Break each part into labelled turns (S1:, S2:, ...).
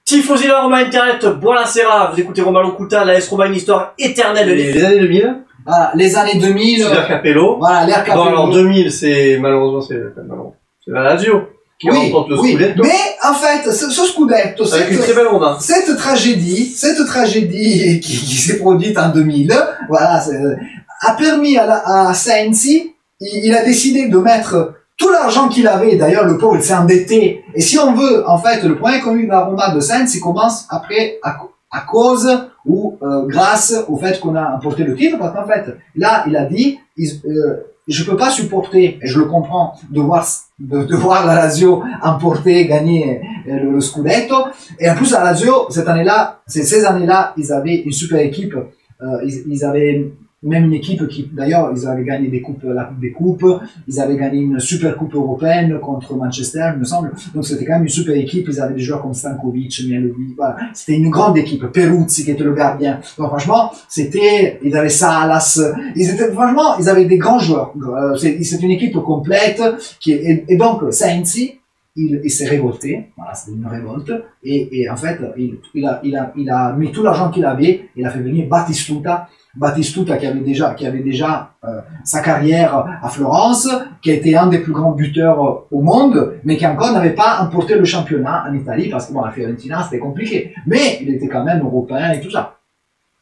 S1: Tifosi la Roma Internet, buonasera, vous écoutez Roma Locuta, la S Roma, une histoire éternelle. Les années 2000.
S2: Voilà, les années 2000.
S1: C'est l'ère Capello.
S2: Voilà, l'ère Capello.
S1: Bon, alors 2000, c'est, malheureusement, c'est la Lazio qui remporte le Scudetto.
S2: Mais, en fait, ce Scudetto,
S1: avec une très belle Roma.
S2: Cette tragédie qui s'est produite en 2000, voilà, a permis à Sensi, il a décidé de mettre tout l'argent qu'il avait, d'ailleurs le pauvre il s'est endetté, et si on veut, en fait, le point connu de la Roma de Sensi commence après à cause ou grâce au fait qu'on a emporté le titre, parce qu'en fait, là, il a dit, je peux pas supporter, et je le comprends, de voir la Lazio emporter, gagner le Scudetto, et en plus la Lazio, ces années-là, ils avaient une super équipe, ils avaient même une équipe qui, d'ailleurs, ils avaient gagné la Coupe des Coupes, ils avaient gagné une super coupe européenne contre Manchester, il me semble. Donc c'était quand même une super équipe, ils avaient des joueurs comme Stankovic, Mialovic, voilà. C'était une grande équipe, Peruzzi qui était le gardien. Donc franchement, ils avaient Salas, franchement, ils avaient des grands joueurs. C'est une équipe complète, et donc, Sensi, il s'est révolté, voilà, c'était une révolte, et en fait, il a mis tout l'argent qu'il avait, il a fait venir Batistuta qui avait déjà sa carrière à Florence, qui a été un des plus grands buteurs au monde, mais qui encore n'avait pas emporté le championnat en Italie, parce que bon, la Fiorentina c'était compliqué, mais il était quand même européen et tout ça.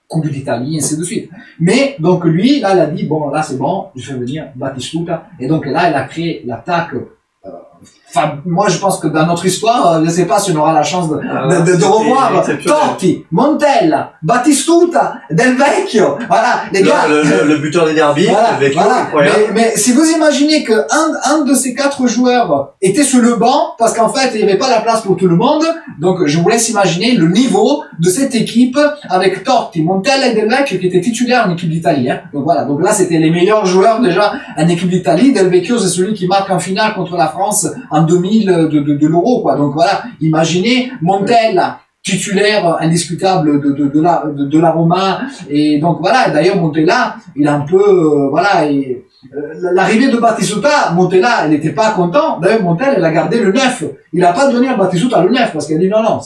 S2: Coupe d'Italie, ainsi de suite. Mais, donc lui, là, il a dit, bon, là c'est bon, je fais venir Batistuta, et donc là, il a créé l'attaque. Enfin, moi je pense que dans notre histoire, je ne sais pas si on aura la chance de revoir Totti, Montella, Batistuta, Del Vecchio, voilà, les gars.
S1: Le buteur des derbies,
S2: voilà,
S1: Del Vecchio,
S2: voilà.
S1: incroyable.
S2: Mais si vous imaginez que un de ces 4 joueurs était sur le banc, parce qu'en fait il n'y avait pas la place pour tout le monde, donc je vous laisse imaginer le niveau de cette équipe avec Totti, Montella et Del Vecchio qui étaient titulaires en équipe d'Italie. Hein. Donc voilà, donc là c'était les meilleurs joueurs déjà en équipe d'Italie. Del Vecchio c'est celui qui marque en finale contre la France en 2000 de l'Euro, quoi. Donc voilà, imaginez Montella, titulaire indiscutable de la Roma, et donc voilà, d'ailleurs Montella, il a un peu, l'arrivée de Batistuta, Montella, il n'était pas content, d'ailleurs Montella, il a gardé le 9, il a pas donné à Batistuta le 9, parce qu'il a dit non,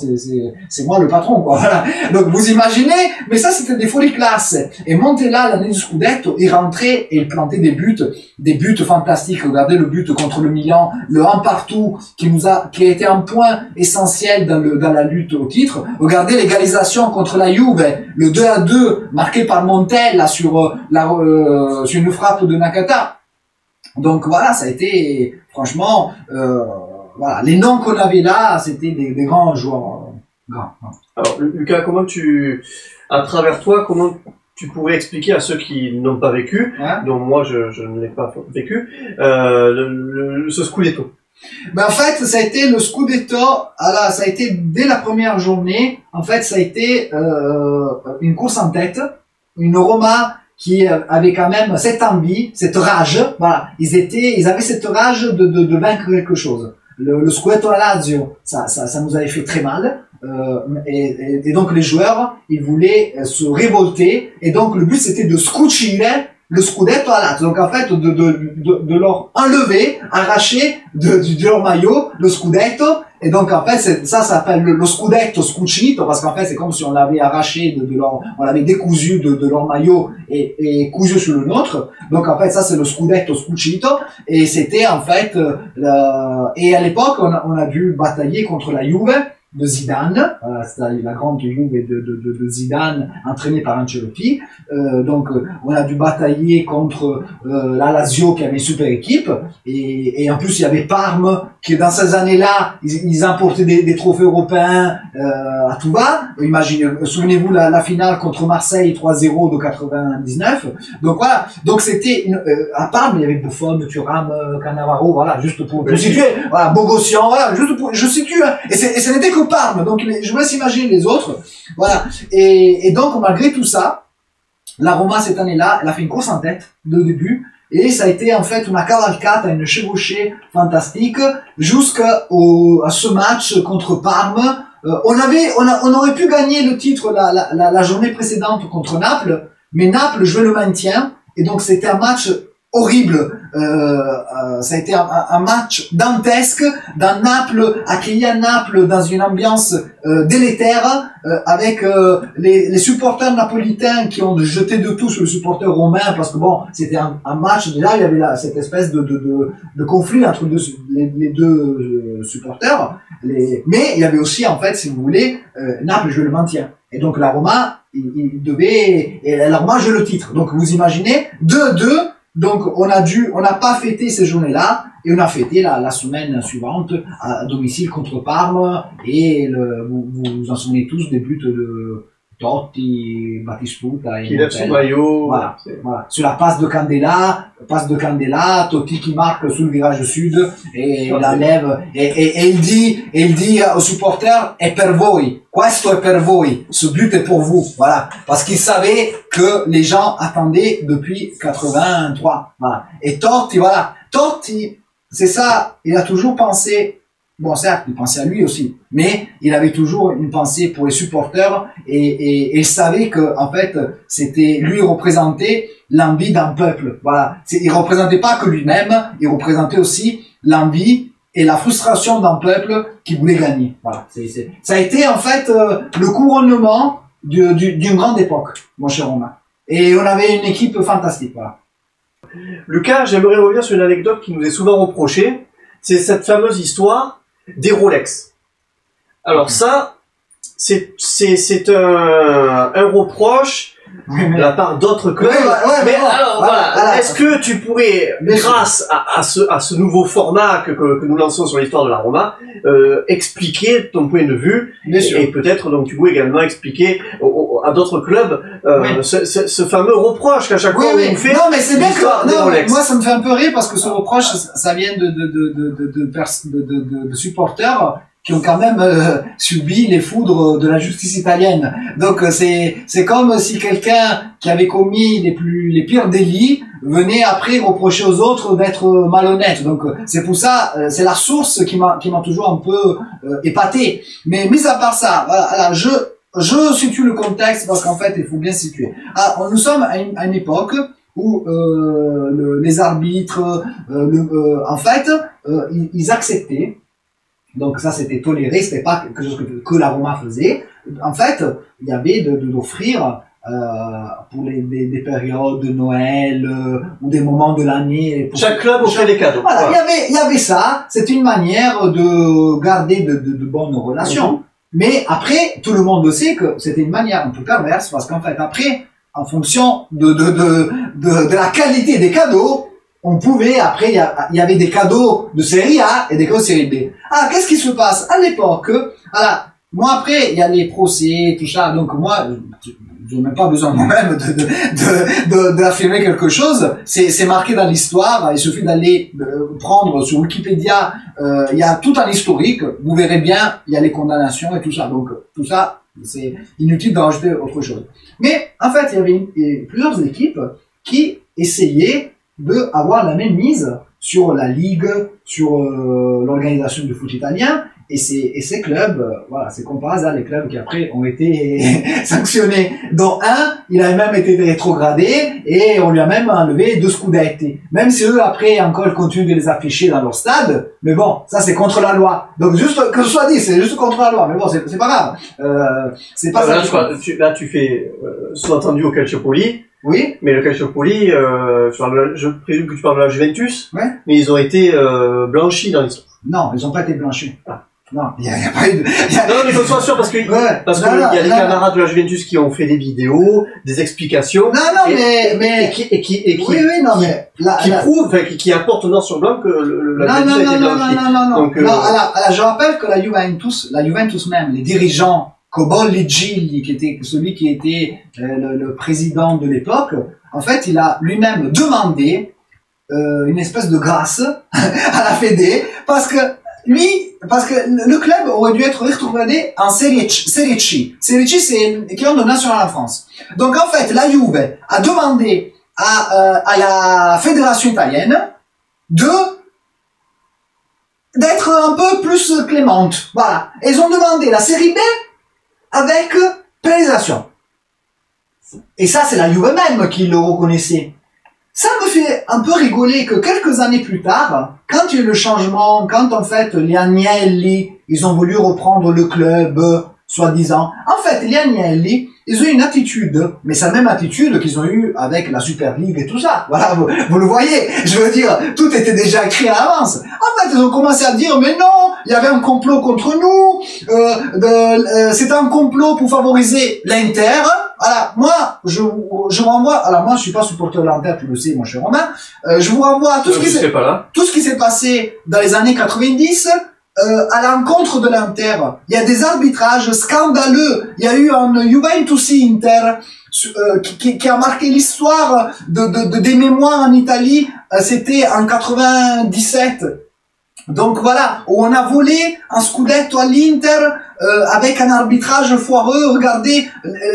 S2: c'est moi le patron, quoi, voilà. Donc vous imaginez, mais ça c'était des folies classes, et Montella, l'année du Scudetto, il rentrait et il plantait des buts fantastiques. Regardez le but contre le Milan, le 1 partout, qui a été un point essentiel dans la lutte au titre. Regardez l'égalisation contre la Juve, le 2-2, marqué par Montella sur une frappe de Nakata. Donc voilà, ça a été, franchement, voilà, les noms qu'on avait là, c'était des grands joueurs.
S1: Alors, Lucas, à travers toi, comment tu pourrais expliquer à ceux qui n'ont pas vécu, dont moi je ne l'ai pas vécu, ce Scudetto?
S2: Ben en fait, ça a été le Scudetto, ça a été dès la première journée, en fait, ça a été une course en tête, une Roma qui avait quand même cette envie, cette rage, voilà, ils avaient cette rage de vaincre quelque chose. Le Scudetto à Lazio, ça nous avait fait très mal, et donc les joueurs, ils voulaient se révolter, et donc le but c'était de scucire le Scudetto à Lazio. Donc en fait, de leur enlever, arracher de leur maillot le Scudetto. Et donc en fait, ça s'appelle le Scudetto scucito, parce qu'en fait c'est comme si on l'avait arraché on l'avait décousu de leur maillot et cousu sur le nôtre. Donc en fait ça c'est le Scudetto scucito, et c'était en fait et à l'époque on a dû batailler contre la Juve de Zidane, c'est la grande Juve de Zidane entraînée par Ancelotti. Donc on a dû batailler contre la Lazio qui avait une super équipe, et en plus il y avait Parme qui dans ces années-là ils importaient des trophées européens à tout va. Imaginez, souvenez-vous la finale contre Marseille 3-0 de 99. Donc voilà, donc c'était à Parme il y avait Buffon, Thuram, Cannavaro, voilà, juste pour situer, voilà, Bogossian, voilà, juste pour je situe, hein. Et ce n'était que Parme, donc je vous laisse imaginer les autres, voilà. Et donc malgré tout ça, la Roma cette année-là, elle a fait une course en tête de début, et ça a été en fait une cavalcata, une chevauchée fantastique jusqu'à ce match contre Parme. On aurait pu gagner le titre la journée précédente contre Naples, mais Naples jouait le maintien, et donc c'était un match horrible. Ça a été un match dantesque, dans Naples, accueilli à Naples dans une ambiance délétère, avec les supporters napolitains qui ont jeté de tout sur les supporters romains, parce que bon, c'était un match, déjà il y avait cette espèce de conflit entre les deux supporters, mais il y avait aussi, en fait, si vous voulez, Naples joue le maintien. Et donc la Roma, et la Roma joue le titre. Donc vous imaginez, 2-2. Donc on n'a pas fêté ces journées-là, et on a fêté la semaine suivante à domicile contre Parme, et vous en souvenez tous des buts de Totti, Batistuta et
S1: maillot.
S2: Voilà. Sur la passe de Candela, Totti qui marque sous le virage sud, et il enlève, et il dit aux supporters, è per voi, questo è per voi, ce but est pour vous, voilà. Parce qu'il savait que les gens attendaient depuis 83, voilà. Et Totti, c'est ça, il a toujours pensé. Bon, certes, il pensait à lui aussi, mais il avait toujours une pensée pour les supporters, et il savait que, en fait, lui représentait l'envie d'un peuple. Voilà. Il représentait pas que lui-même, il représentait aussi l'envie et la frustration d'un peuple qui voulait gagner. Voilà. Ça a été, en fait, le couronnement d'une grande époque, mon cher Romain. Et on avait une équipe fantastique, voilà.
S1: Lucas, j'aimerais revenir sur une anecdote qui nous est souvent reprochée. C'est cette fameuse histoire des Rolex. Alors ça, c'est un reproche de la part d'autres clubs. Mais alors voilà, est-ce que tu pourrais, grâce à ce nouveau format que nous lançons sur l'histoire de la Roma, expliquer ton point de vue, et peut-être donc tu pourrais également expliquer à d'autres clubs ce fameux reproche qu'à chaque fois on fait.
S2: Non, mais c'est bien que moi ça me fait un peu rire, parce que ce reproche ça vient de supporters qui ont quand même subi les foudres de la justice italienne. Donc c'est comme si quelqu'un qui avait commis les pires délits venait après reprocher aux autres d'être malhonnête. Donc c'est pour ça, c'est la source qui m'a toujours un peu épaté. Mais mis à part ça, voilà, je situe le contexte, parce qu'en fait il faut bien situer. Nous sommes à une époque où les arbitres, en fait, ils acceptaient. Donc ça, c'était toléré, c'était pas quelque chose que la Roma faisait. En fait, il y avait d'offrir pour des périodes de Noël ou des moments de l'année.
S1: Chaque club offrait des cadeaux.
S2: Voilà, il y avait ça. C'était une manière de garder de bonnes relations. Mais après, tout le monde sait que c'était une manière un peu perverse, parce qu'en fait, après, en fonction de la qualité des cadeaux, on pouvait, après, il y avait des cadeaux de série A et des cadeaux de série B. Qu'est-ce qui se passe? À l'époque, moi après, il y a les procès, tout ça, donc moi, je n'ai même pas besoin moi-même d'affirmer quelque chose. C'est marqué dans l'histoire, il suffit d'aller prendre sur Wikipédia, il y a tout un historique, vous verrez bien, il y a les condamnations et tout ça, donc tout ça, c'est inutile d'en rajouter autre chose. Mais, en fait, il y avait plusieurs équipes qui essayaient d'avoir la même mise sur la ligue, sur l'organisation du foot italien, et ces clubs, voilà, c'est comme par hasard les clubs qui après ont été sanctionnés, dont il a même été rétrogradé, et on lui a même enlevé 2 scudetti, même si eux après encore continuent de les afficher dans leur stade, mais bon, ça c'est contre la loi, donc juste que ce soit dit, c'est juste contre la loi, mais bon, c'est pas grave, c'est pas ça.
S1: Là tu fais sous-entendu au Calciopoli.
S2: Oui.
S1: Mais le Calciopoli, je présume que tu parles de la Juventus.
S2: Ouais.
S1: Mais ils ont été blanchis dans l'histoire.
S2: Non, ils n'ont pas été blanchis. Non, il y a pas eu de...
S1: Non, mais il faut que sois sûr, parce que il y a des camarades de la Juventus qui ont fait des vidéos, des explications.
S2: Non, mais
S1: qui prouvent, enfin, qui apportent noir sur blanc que la Juventus a été blanchie.
S2: Donc, alors, je rappelle que la Juventus même, les dirigeants, Cobolli Gigli, qui était celui qui était le président de l'époque, en fait, il a lui-même demandé une espèce de grâce à la Fédé, parce que le club aurait dû être rétrogradé en Serie C. Serie C, c'est l'équivalent de national en France. Donc, en fait, la Juve a demandé à la fédération italienne d'être un peu plus clémente. Voilà. Ils ont demandé la Série B avec pénalisation. Et ça, c'est la Juve même qui le reconnaissait. Ça me fait un peu rigoler que quelques années plus tard, quand il y a eu le changement, quand en fait les Agnelli, ils ont voulu reprendre le club, soi-disant, en fait les Agnelli, ils ont eu une attitude, mais c'est la même attitude qu'ils ont eu avec la Super League et tout ça. Voilà, vous le voyez. Je veux dire, tout était déjà écrit à l'avance. En fait, ils ont commencé à dire, mais non, il y avait un complot contre nous, c'était un complot pour favoriser l'Inter. Voilà, moi, je vous renvoie, alors moi, je suis pas supporter de l'Inter, tu le sais, mon cher Romain, je vous renvoie à tout ce qui s'est passé dans les années 90, à l'encontre de l'Inter. Il y a des arbitrages scandaleux. Il y a eu un Juventus Inter qui a marqué l'histoire des mémoires en Italie. C'était en 97. Donc voilà, où on a volé un scudetto à l'Inter avec un arbitrage foireux. Regardez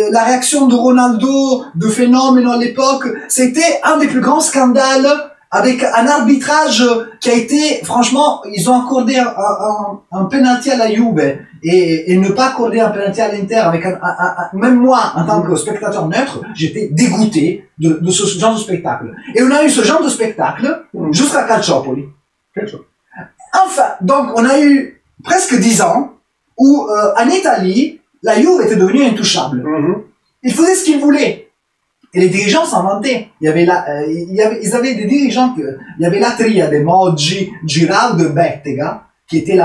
S2: la réaction de Ronaldo, de Phénomène à l'époque. C'était un des plus grands scandales, avec un arbitrage qui a été, franchement, ils ont accordé un penalty à la Juve et ne pas accorder un penalty à l'Inter avec même moi, en tant que spectateur neutre, j'étais dégoûté de ce genre de spectacle. Et on a eu ce genre de spectacle jusqu'à Calciopoli. Enfin, donc on a eu presque 10 ans où en Italie, la Juve était devenue intouchable. Ils faisaient ce qu'ils voulaient. Et les dirigeants s'en vantaient. Ils avaient des dirigeants il y avait la triade Moggi, Giraldo et Bettega, qui était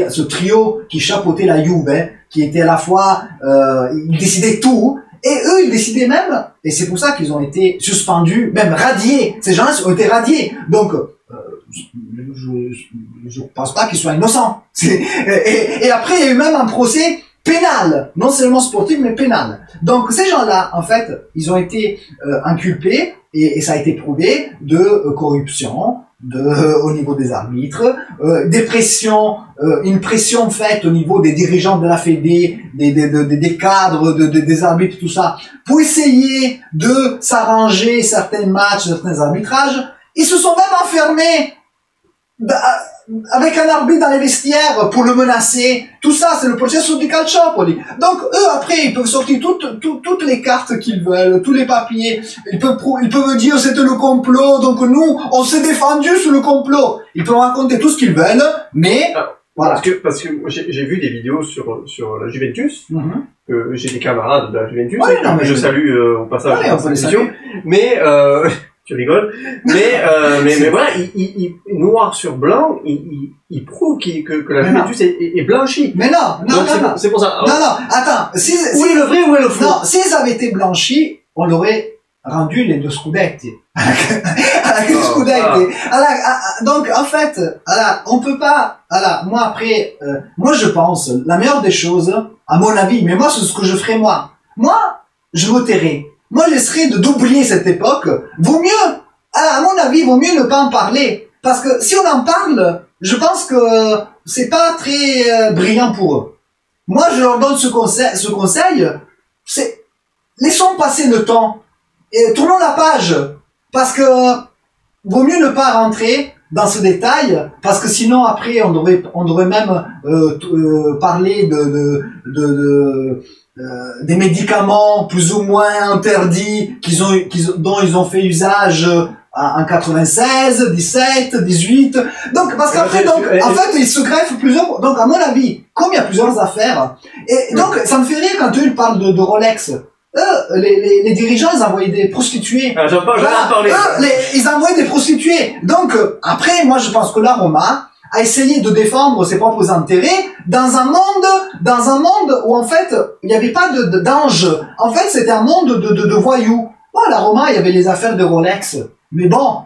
S2: ce trio qui chapeautait la Juve, qui était à la fois, ils décidaient tout, et eux, ils décidaient même, et c'est pour ça qu'ils ont été suspendus, même radiés. Ces gens-là ont été radiés. Donc, je pense pas qu'ils soient innocents. Et après, il y a eu même un procès pénal, non seulement sportif, mais pénal. Donc ces gens-là, en fait, ils ont été inculpés et ça a été prouvé de corruption, au niveau des arbitres, des pressions, une pression faite au niveau des dirigeants de la Fédé, des cadres, des arbitres, tout ça, pour essayer de s'arranger certains matchs, certains arbitrages. Ils se sont même enfermés avec un arbitre dans les vestiaires pour le menacer. Tout ça, c'est le processo di Calciopoli. Donc, eux, après, ils peuvent sortir toutes les cartes qu'ils veulent, tous les papiers. Ils peuvent dire c'était le complot, donc nous, on s'est défendu sous le complot. Ils peuvent raconter tout ce qu'ils veulent, mais...
S1: Voilà. Parce que j'ai vu des vidéos sur la Juventus. J'ai des camarades de la Juventus.
S2: Ouais, non, mais
S1: je salue au passage
S2: on peut les saluer.
S1: Mais tu rigoles. Mais voilà, noir sur blanc, il prouve que la Juventus est blanchie.
S2: Mais non.
S1: C'est pour ça.
S2: Non, attends.
S1: Où est le vrai, où est le faux?
S2: Non, s'ils avaient été blanchis, on l'aurait rendu les 2 scudetti. Donc, en fait, on peut pas, moi après, moi je pense, la meilleure des choses, à mon avis, mais moi c'est ce que je ferais moi. Moi, je me tairais. Moi, j'essaierais d'oublier cette époque. Vaut mieux, à mon avis, vaut mieux ne pas en parler. Parce que si on en parle, je pense que c'est pas très brillant pour eux. Moi, je leur donne ce conseil, c'est laissons passer le temps et tournons la page. Parce que vaut mieux ne pas rentrer dans ce détail, parce que sinon après on devrait même parler des médicaments plus ou moins interdits dont ils ont fait usage en 96, 17, 18. Donc parce qu'après en fait ils se greffent plusieurs. Donc à mon avis, comme il y a plusieurs affaires, et donc ça me fait rire quand eux ils parlent de Rolex. Les dirigeants, ils envoyaient des prostituées.
S1: J'en parler.
S2: Ils envoyaient des prostituées. Donc, après, moi, je pense que la Roma a essayé de défendre ses propres intérêts dans un monde où, en fait, il n'y avait pas d'ange. En fait, c'était un monde de voyous. Bon, la Roma, il y avait les affaires de Rolex. Mais bon,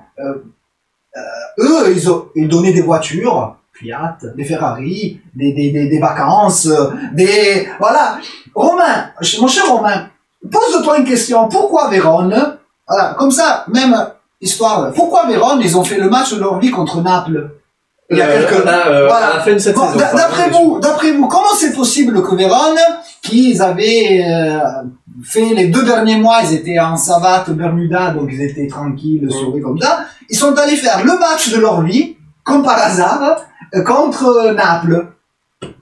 S2: eux, ils donnaient des voitures, Fiat, des Ferrari, des vacances, voilà. Romain, mon cher Romain, pose-toi une question. Pourquoi Vérone? Voilà, comme ça, même histoire. Pourquoi Vérone, ils ont fait le match de leur vie contre Naples? Il y a
S1: voilà. À la fin de cette saison.
S2: D'après vous, comment c'est possible que Vérone, qu'ils avaient fait les 2 derniers mois, ils étaient en savate Bermuda, donc ils étaient tranquilles, sourires comme ça, ils sont allés faire le match de leur vie, comme par hasard, contre Naples.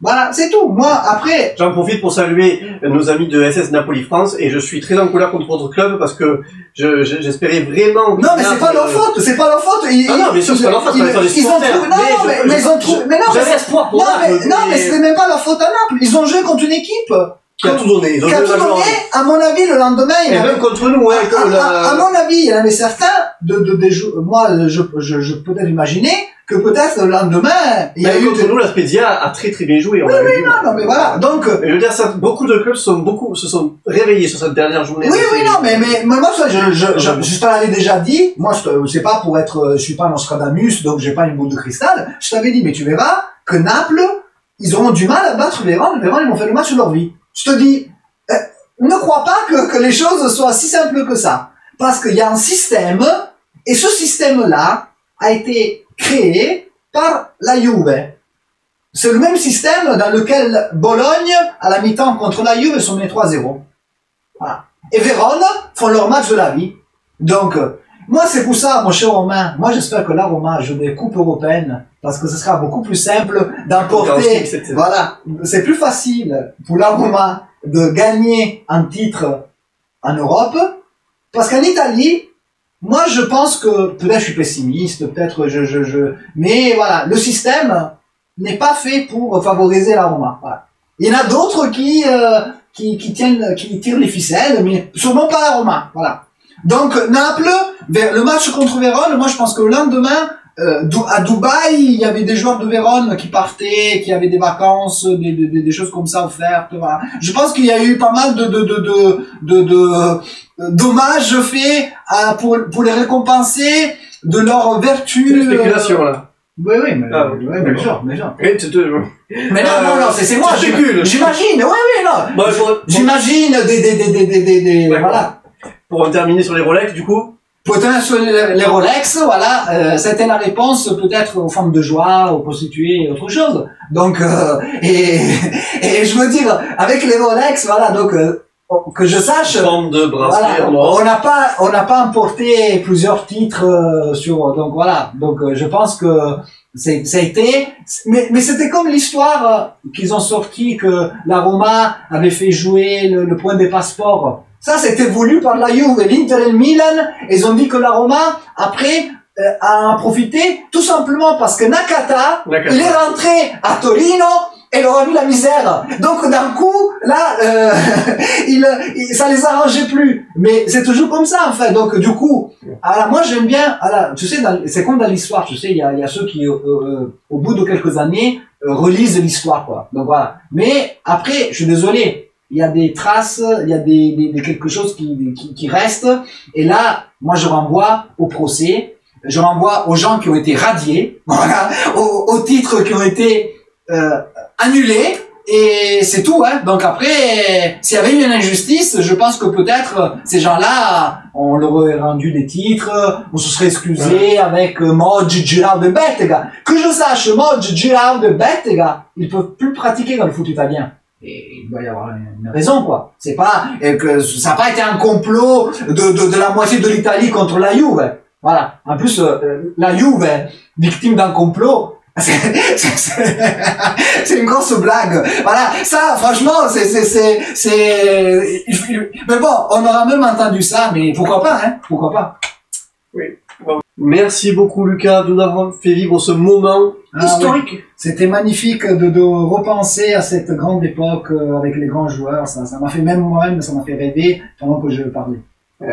S2: Voilà, c'est tout. Moi, après...
S1: J'en profite pour saluer nos amis de SS Napoli France et je suis très en colère contre votre club parce que j'espérais vraiment...
S2: Non, mais c'est pas leur faute, c'est pas leur faute.
S1: Non, bien sûr, c'est pas leur faute, ils ont trouvé...
S2: mais ils ont trouvé... Mais non,
S1: j'avais espoir pour Naples.
S2: Non, mais c'était même pas leur faute à Naples. Ils ont joué contre une équipe
S1: qui a tout donné.
S2: Qui a tout donné, à mon avis, le lendemain...
S1: Et même contre nous, hein.
S2: À mon avis, il y en avait certains moi, je peux peut-être imaginer que peut-être le lendemain, il y a eu...
S1: Contre nous, la Spezia a très très bien joué.
S2: Oui, non, mais voilà. Donc,
S1: je veux dire, beaucoup de clubs se sont réveillés sur cette dernière journée.
S2: Oui, non, mais moi, je te l'avais déjà dit. Moi, c'est pas pour être, je suis pas Nostradamus, donc j'ai pas une boule de cristal. Je t'avais dit, mais tu verras que Naples, ils auront du mal à battre Vérone. Vérone, ils vont faire le match de leur vie. Je te dis, ne crois pas que les choses soient si simples que ça. Parce qu'il y a un système, et ce système-là a été créé par la Juve. C'est le même système dans lequel Bologne, à la mi-temps contre la Juve, sont menés 3-0. Voilà. Et Vérone font leur match de la vie. Donc, moi, c'est pour ça, mon cher Romain, moi, j'espère que la Roma joue des coupes européennes, parce que ce sera beaucoup plus simple d'emporter. Voilà. C'est plus facile pour la Roma de gagner un titre en Europe, parce qu'en Italie, moi, je pense que, peut-être je suis pessimiste, peut-être mais voilà, le système n'est pas fait pour favoriser la Roma. Voilà. Il y en a d'autres qui tirent les ficelles, mais sûrement pas la Roma. Voilà. Donc, Naples, le match contre Vérone, moi, je pense que le lendemain, à Dubaï, il y avait des joueurs de Vérone qui partaient, qui avaient des vacances, des choses comme ça offertes, voilà. Je pense qu'il y a eu pas mal d'hommages faits pour les récompenser de leur vertu.
S1: Spéculation, là.
S2: Oui, mais bien sûr. Mais non, c'est moi, j'imagine, non. J'imagine
S1: voilà. Pour en terminer sur les Rolex, du coup.
S2: Pour terminer sur les Rolex, voilà, c'était la réponse peut-être aux femmes de joie, aux prostituées et autre chose. Donc, et je veux dire, avec les Rolex, voilà, donc, que je sache,
S1: voilà,
S2: on n'a pas importé plusieurs titres donc voilà, donc je pense que ça a été, mais c'était comme l'histoire qu'ils ont sorti que la Roma avait fait jouer le point des passeports. Ça, c'était voulu par la Juve, l'Inter et le Milan. Ils ont dit que la Roma, après, a en profité, tout simplement parce que Nakata, il est rentré à Torino, et il aura vu la misère. Donc, d'un coup, là, ça les arrangeait plus. Mais c'est toujours comme ça, en fait. Donc, du coup, alors, moi, j'aime bien, alors, tu sais, c'est comme dans l'histoire, tu sais, il y a ceux qui, au bout de quelques années, relisent l'histoire, quoi. Donc, voilà. Mais, après, je suis désolé. Il y a des traces, il y a des quelque chose qui reste. Et là, moi, je renvoie au procès. Je renvoie aux gens qui ont été radiés. Voilà. Aux titres qui ont été, annulés. Et c'est tout, hein. Donc après, s'il y avait eu une injustice, je pense que peut-être, ces gens-là, on leur aurait rendu des titres, on se serait excusé avec Moggi, Girard et Bettega. Que je sache, Moggi, Girard et Bettega, ils peuvent plus pratiquer dans le foot italien. Et il doit y avoir une raison, quoi. C'est pas que ça n'a pas été un complot de la moitié de l'Italie contre la Juve. Voilà. En plus, la Juve, victime d'un complot, c'est une grosse blague. Voilà. Ça, franchement, mais bon, on aura même entendu ça, mais pourquoi pas, hein? Pourquoi pas?
S1: Oui. Bon. Merci beaucoup, Lucas, de nous avoir fait vivre ce moment historique.
S2: Oui. C'était magnifique de repenser à cette grande époque avec les grands joueurs. Ça m'a fait même moi-même, ça m'a fait rêver pendant que je parlais.
S1: Oui.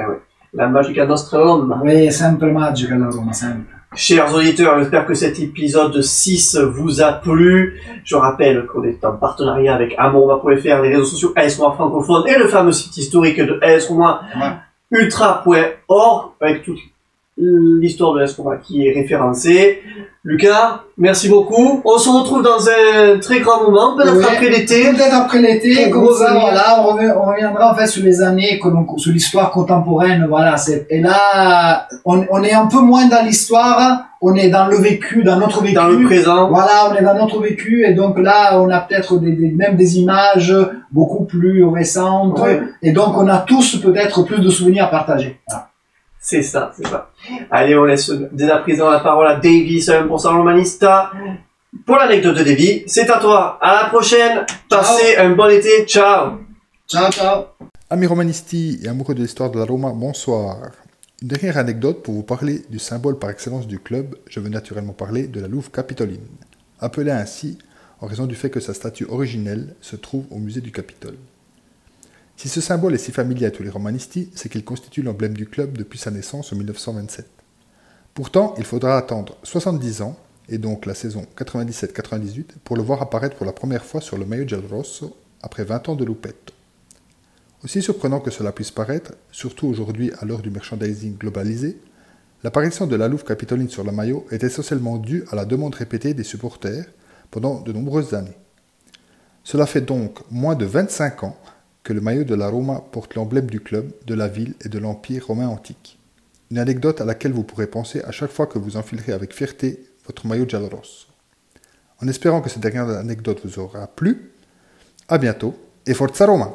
S1: La Magica Nostra Roma.
S2: Oui, sempre magica la Roma, sempre.
S1: Chers auditeurs, j'espère que cet épisode 6 vous a plu. Je rappelle qu'on est en partenariat avec amoroma.fr, les réseaux sociaux AS Roma francophone et le fameux site historique de AS Roma ultra.org avec toute l'histoire de AS Roma qui est référencée. Lucas, merci beaucoup. On se retrouve dans un très grand moment, peut-être après l'été.
S2: Peut-être après l'été, comme ça, voilà, on reviendra en fait sur les années, sur l'histoire contemporaine, voilà. Et là, on est un peu moins dans l'histoire, on est dans le vécu, dans notre vécu.
S1: Dans le présent.
S2: Voilà, on est dans notre vécu, et donc là, on a peut-être même des images beaucoup plus récentes, et donc on a tous peut-être plus de souvenirs à partager. Voilà.
S1: C'est ça. Allez, on laisse dès à présent la parole à Davy, 100% Romanista. pour l'anecdote de Davy. C'est à toi. À la prochaine. Passez un bon été. Ciao.
S2: Ciao, ciao.
S3: Amis romanisti et amoureux de l'histoire de la Roma, bonsoir. Une dernière anecdote pour vous parler du symbole par excellence du club. Je veux naturellement parler de la louve capitoline, appelée ainsi en raison du fait que sa statue originelle se trouve au musée du Capitole. Si ce symbole est si familier à tous les romanisti, c'est qu'il constitue l'emblème du club depuis sa naissance en 1927. Pourtant, il faudra attendre 70 ans, et donc la saison 97-98, pour le voir apparaître pour la première fois sur le maillot giallorosso, après 20 ans de Lupetto. Aussi surprenant que cela puisse paraître, surtout aujourd'hui à l'heure du merchandising globalisé, l'apparition de la louve capitoline sur le maillot est essentiellement due à la demande répétée des supporters pendant de nombreuses années. Cela fait donc moins de 25 ans que le maillot de la Roma porte l'emblème du club, de la ville et de l'Empire romain antique. Une anecdote à laquelle vous pourrez penser à chaque fois que vous enfilerez avec fierté votre maillot giallorosso. En espérant que cette dernière anecdote vous aura plu, à bientôt et Forza Roma!